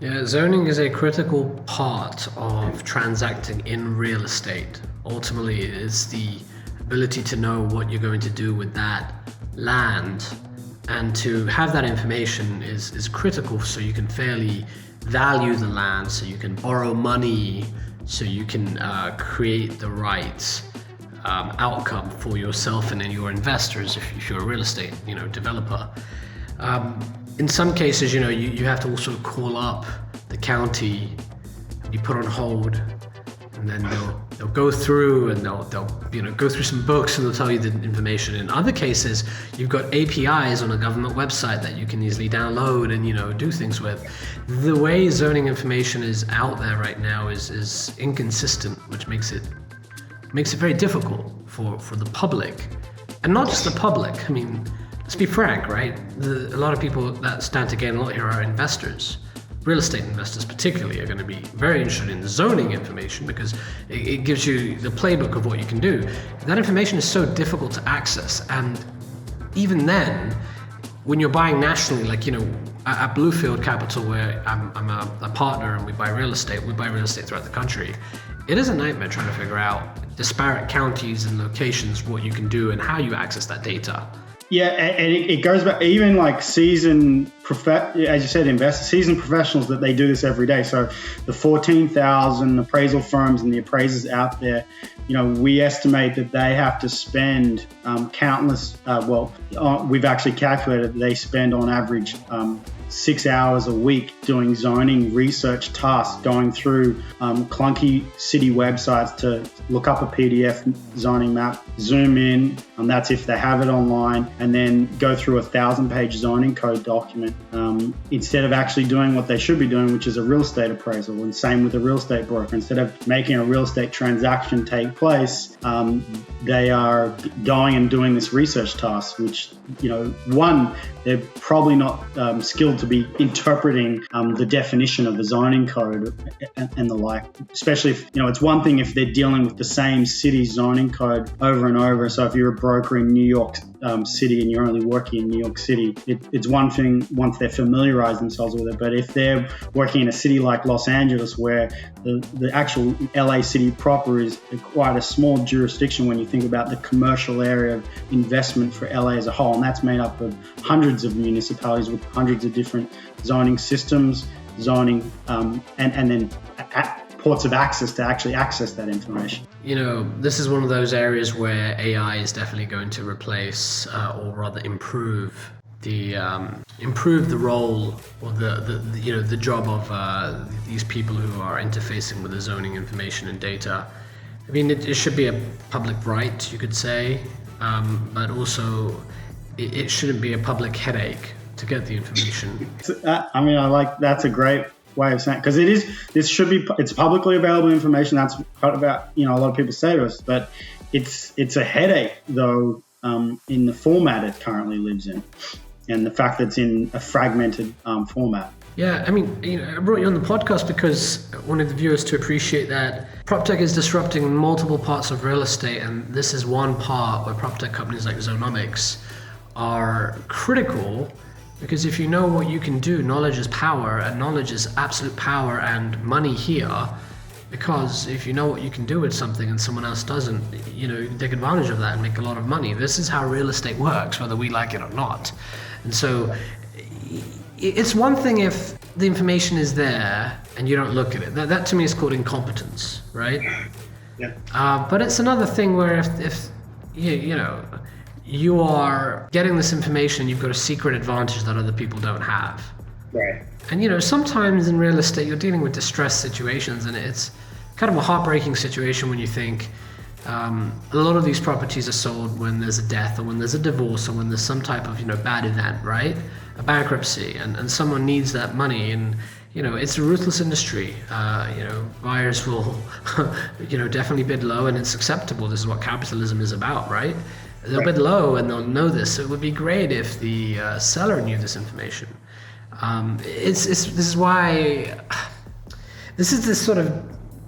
Yeah, zoning is a critical part of transacting in real estate. Ultimately, it's the ability to know what you're going to do with that land, and to have that information is critical so you can fairly value the land, so you can borrow money, so you can create the right outcome for yourself and then your investors if you're a real estate developer. In some cases, you have to also call up the county, be put on hold, and then they'll go through and they'll go through some books and they'll tell you the information. In other cases, you've got APIs on a government website that you can easily download and do things with. The way zoning information is out there right now is inconsistent, which makes it very difficult for the public, and not just the public. I mean, let's be frank, right? A lot of people that stand to gain a lot here are investors. Real estate investors particularly are going to be very interested in zoning information because it gives you the playbook of what you can do. That information is so difficult to access, and even then, when you're buying nationally, like at Bluefield Capital, where I'm a partner and we buy real estate throughout the country, it is a nightmare trying to figure out disparate counties and locations, what you can do and how you access that data. Yeah, and it goes back, even like as you said, investors, seasoned professionals, that they do this every day. So the 14,000 appraisal firms and the appraisers out there, we estimate that they have to spend countless, we've actually calculated that they spend on average 6 hours a week doing zoning research tasks, going through clunky city websites to look up a PDF zoning map, zoom in, and that's if they have it online, and then go through 1,000-page zoning code document instead of actually doing what they should be doing, which is a real estate appraisal. And same with a real estate broker. Instead of making a real estate transaction take place, they are going and doing this research task, which, one, they're probably not skilled to be interpreting the definition of the zoning code and the like, especially if, it's one thing if they're dealing with the same city zoning code over and over. So if you're a broker in New York City and you're only working in New York City, it's one thing once they're familiarized themselves with it. But if they're working in a city like Los Angeles, where the actual LA city proper is quite a small jurisdiction when you think about the commercial area of investment for LA as a whole, and that's made up of hundreds of municipalities with hundreds of different zoning systems, and then ports of access to actually access that information. This is one of those areas where AI is definitely going to replace, or rather improve the role or the job of these people who are interfacing with the zoning information and data. I mean, it should be a public right, you could say, but also it shouldn't be a public headache to get the information. That's a great way of saying, because it's publicly available information. That's part about, a lot of people say to us, but it's a headache though, in the format it currently lives in, and the fact that it's in a fragmented format. Yeah, I mean, I brought you on the podcast because I wanted the viewers to appreciate that PropTech is disrupting multiple parts of real estate, and this is one part where PropTech companies like Zoneomics are critical, because if you know what you can do, knowledge is power, and knowledge is absolute power and money here, because if you know what you can do with something and someone else doesn't, you can take advantage of that and make a lot of money. This is how real estate works, whether we like it or not. And so it's one thing if the information is there and you don't look at it. That to me is called incompetence, right? Yeah. But it's another thing where if you are getting this information, you've got a secret advantage that other people don't have. Right. And sometimes in real estate you're dealing with distress situations, and it's kind of a heartbreaking situation when you think a lot of these properties are sold when there's a death or when there's a divorce or when there's some type of bad event, right? A bankruptcy, and someone needs that money, and it's a ruthless industry. Buyers will definitely bid low, and it's acceptable. This is what capitalism is about, right? They'll bid low and they'll know this. So it would be great if the seller knew this information. This is this sort of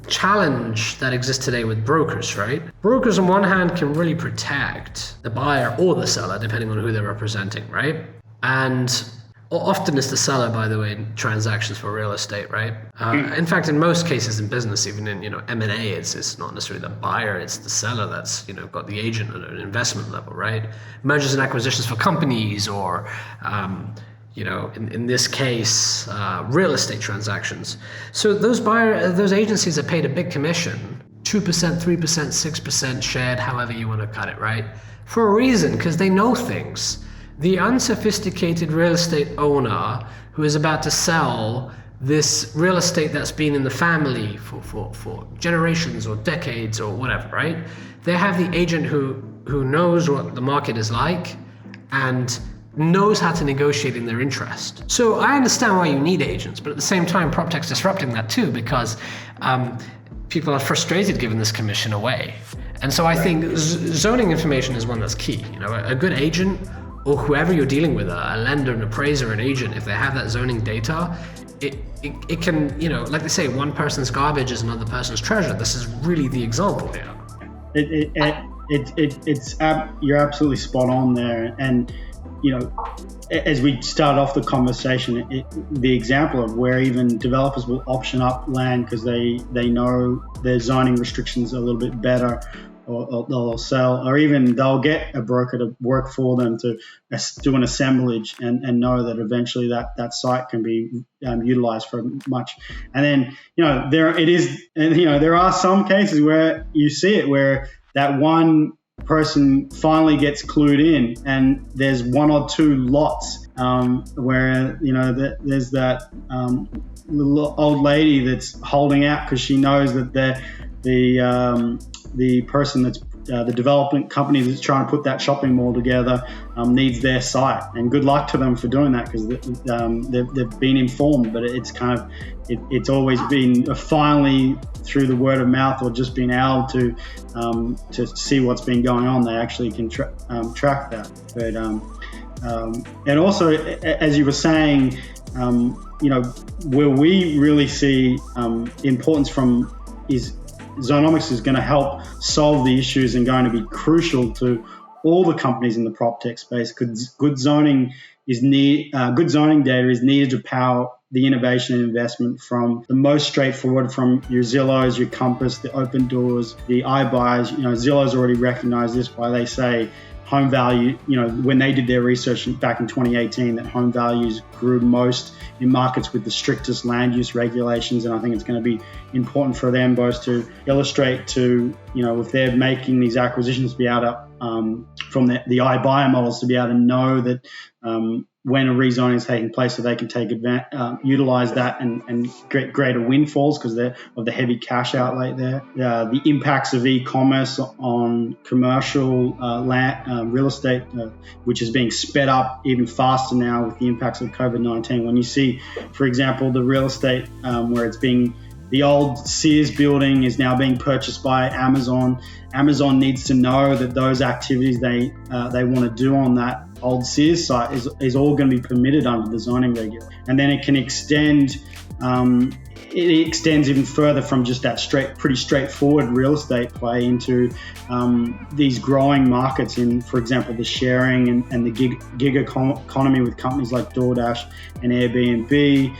challenge that exists today with brokers, right? Brokers on one hand can really protect the buyer or the seller, depending on who they're representing, right? And Often it's the seller, by the way, in transactions for real estate, right? In fact, in most cases in business, even in M&A, it's not necessarily the buyer, it's the seller that's got the agent at an investment level, right? Mergers and acquisitions for companies, or in this case, real estate transactions. So those agencies are paid a big commission, 2%, 3%, 6% shared, however you want to cut it, right? For a reason, because they know things. The unsophisticated real estate owner who is about to sell this real estate that's been in the family for generations or decades or whatever, right? They have the agent who knows what the market is like and knows how to negotiate in their interest. So I understand why you need agents, but at the same time, PropTech's disrupting that too, because people are frustrated giving this commission away. And so I think zoning information is one that's key. A good agent, or whoever you're dealing with, a lender, an appraiser, an agent, if they have that zoning data, it can, like they say, one person's garbage is another person's treasure. This is really the example here. You're absolutely spot on there. And, as we start off the conversation, the example of where even developers will option up land because they know their zoning restrictions are a little bit better, or they'll sell, or even they'll get a broker to work for them to do an assemblage and know that eventually that site can be utilized for much. And then, there are some cases where you see it where that one person finally gets clued in and there's one or two lots where, there's that little old lady that's holding out because she knows that the person that's the development company that's trying to put that shopping mall together needs their site, and good luck to them for doing that, because they've been informed. But it's kind of it's always been finally through the word of mouth or just being able to see what's been going on. They actually can track that. But and also, as you were saying, where we really see importance from is Zoneomics is going to help solve the issues and going to be crucial to all the companies in the PropTech space. Good zoning data is needed to power the innovation and investment, from the most straightforward, from your Zillows, your Compass, the Open Doors, the iBuyers. Zillow's already recognized this by, they say, home value, when they did their research back in 2018, that home values grew most in markets with the strictest land use regulations. And I think it's going to be important for them both to illustrate to, if they're making these acquisitions, to be able to, from the iBuyer models, to be able to know that when a rezoning is taking place, so they can take utilize that and get greater windfalls because of the heavy cash outlay there. The impacts of e-commerce on commercial land, real estate, which is being sped up even faster now with the impacts of COVID-19. When you see, for example, the real estate where the old Sears building is now being purchased by Amazon. Amazon needs to know that those activities they want to do on that old Sears site is all going to be permitted under the zoning regulations. And then it can extend, it extends even further from just that pretty straightforward real estate play into these growing markets in, for example, the sharing and the gig economy with companies like DoorDash and Airbnb,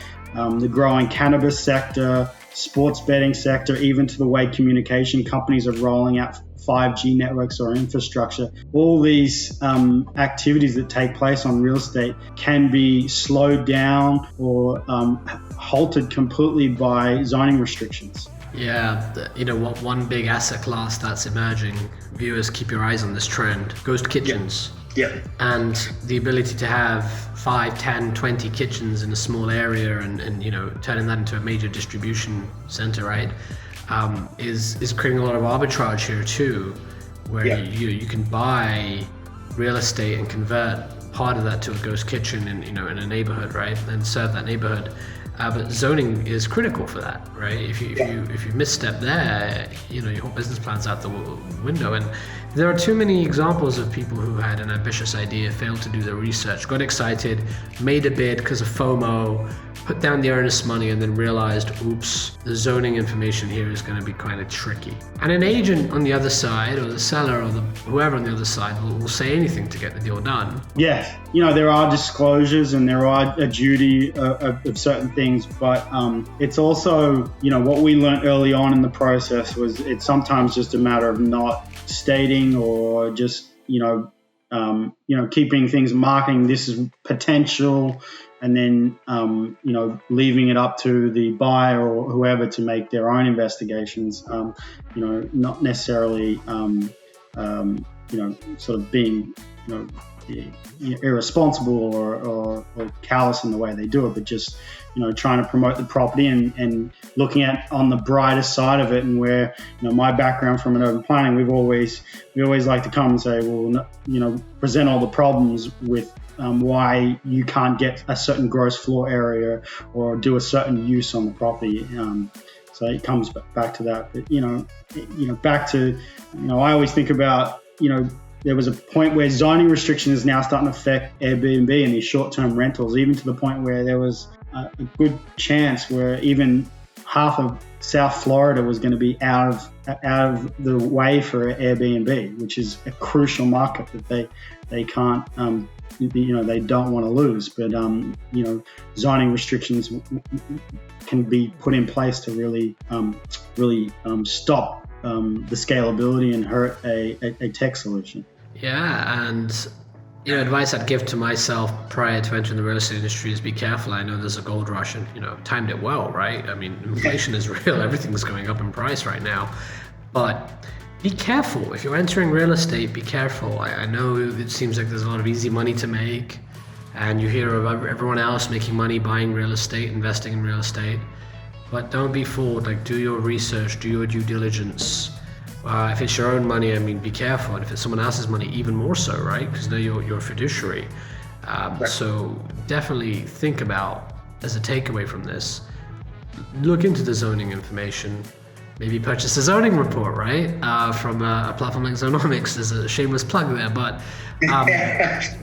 the growing cannabis sector, sports betting sector, even to the way communication companies are rolling out 5G networks or infrastructure. All these activities that take place on real estate can be slowed down or halted completely by zoning restrictions. Yeah, one big asset class that's emerging, viewers keep your eyes on this trend, ghost kitchens. Yeah. And the ability to have 5, 10, 20 kitchens in a small area and turning that into a major distribution center, right, is creating a lot of arbitrage here too, where you can buy real estate and convert part of that to a ghost kitchen in a neighborhood, right, and serve that neighborhood. But zoning is critical for that, right? If you misstep there, your whole business plan's out the window. And there are too many examples of people who had an ambitious idea, failed to do the research, got excited, made a bid because of FOMO, put down the earnest money and then realized, oops, the zoning information here is going to be kind of tricky. And an agent on the other side, or the seller, or whoever on the other side will say anything to get the deal done. Yes, there are disclosures and there are a duty of certain things, but it's also, what we learned early on in the process was it's sometimes just a matter of not stating or just, keeping things, marking this is potential, and then, leaving it up to the buyer or whoever to make their own investigations, not necessarily, sort of being, irresponsible or callous in the way they do it, but just, trying to promote the property and looking at on the brighter side of it. And where, my background from an urban planning, we always like to come and say, well, present all the problems with why you can't get a certain gross floor area or do a certain use on the property. So it comes back to that. But, back to, I always think about, there was a point where zoning restriction is now starting to affect Airbnb and these short-term rentals, even to the point where there was a good chance where even half of South Florida was going to be out of the way for Airbnb, which is a crucial market that they can't, they don't want to lose. But, zoning restrictions can be put in place to really stop the scalability and hurt a tech solution. Yeah, and advice I'd give to myself prior to entering the real estate industry is be careful. I know there's a gold rush and, timed it well, right? I mean, inflation is real. Everything's going up in price right now. But be careful. If you're entering real estate, be careful. I know it seems like there's a lot of easy money to make, and you hear about everyone else making money buying real estate, investing in real estate. But don't be fooled. Like, do your research, do your due diligence. If it's your own money, be careful. And if it's someone else's money, even more so, right? Because now you're a fiduciary. Right. So definitely think about, as a takeaway from this, look into the zoning information. Maybe purchase a zoning report, right? From a platform like Zoneomics. There's a shameless plug there, but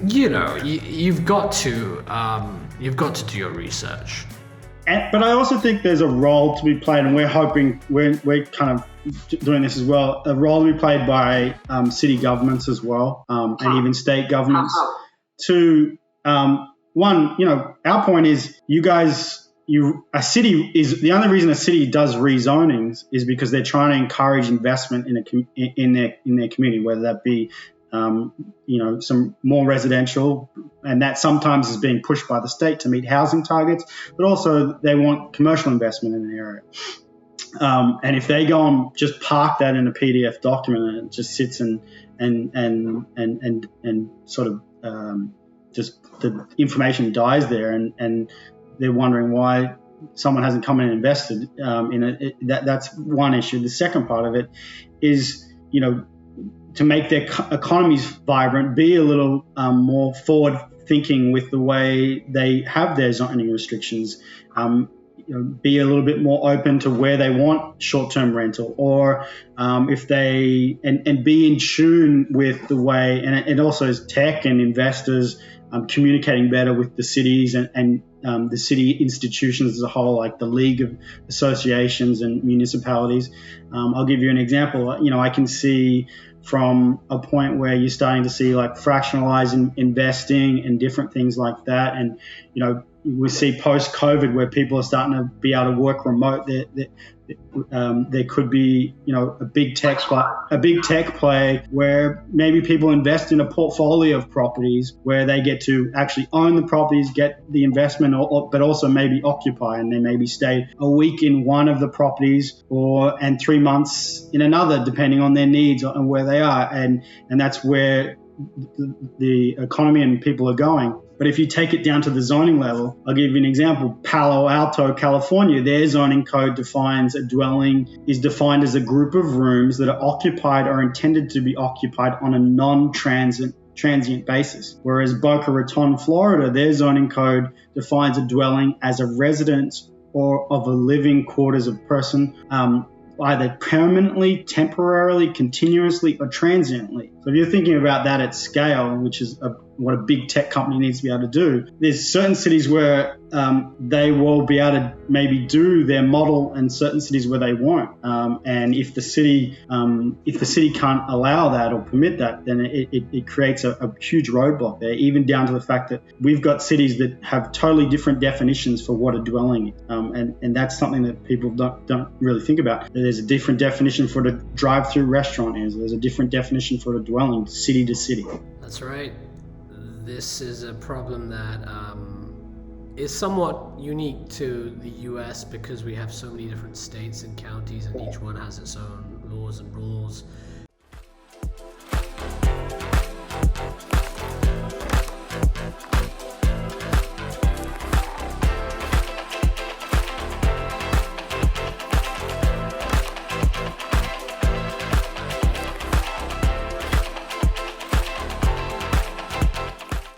you've got to do your research. But I also think there's a role to be played, and we're hoping we're kind of doing this as well. A role to be played by city governments as well, and even state governments. To one, our point is, a city is the only reason a city does rezonings is because they're trying to encourage investment in their community, whether that be some more residential, and that sometimes is being pushed by the state to meet housing targets, but also they want commercial investment in an area. And if they go and just park that in a PDF document and it just sits and sort of just the information dies there, and they're wondering why someone hasn't come in and invested in it, that's one issue. The second part of it is, to make their economies vibrant, be a little more forward thinking with the way they have their zoning restrictions. Be a little bit more open to where they want short-term rental, or if they and be in tune with the way, and it also is tech and investors communicating better with the cities and the city institutions as a whole, like the League of Associations and municipalities. I'll give you an example. I can see from a point where you're starting to see like fractionalized investing and different things like that. And, we see post-COVID where people are starting to be able to work remote. There could be, a big tech play where maybe people invest in a portfolio of properties where they get to actually own the properties, get the investment, but also maybe occupy, and they maybe stay a week in one of the properties and 3 months in another, depending on their needs and where they are. And that's where the economy and people are going. But if you take it down to the zoning level, I'll give you an example. Palo Alto, California, their zoning code defines a dwelling is defined as a group of rooms that are occupied or intended to be occupied on a non-transient basis. Whereas Boca Raton, Florida, their zoning code defines a dwelling as a residence or of a living quarters of person, either permanently, temporarily, continuously, or transiently. So if you're thinking about that at scale, which is what a big tech company needs to be able to do, there's certain cities where they will be able to maybe do their model, and certain cities where they won't. And if the city can't allow that or permit that, then it creates a huge roadblock there, even down to the fact that we've got cities that have totally different definitions for what a dwelling is. And that's something that people don't really think about. There's a different definition for what a drive-through restaurant is. There's a different definition for a dwelling, city to city. That's right. This is a problem that is somewhat unique to the US because we have so many different states and counties, and each one has its own laws and rules.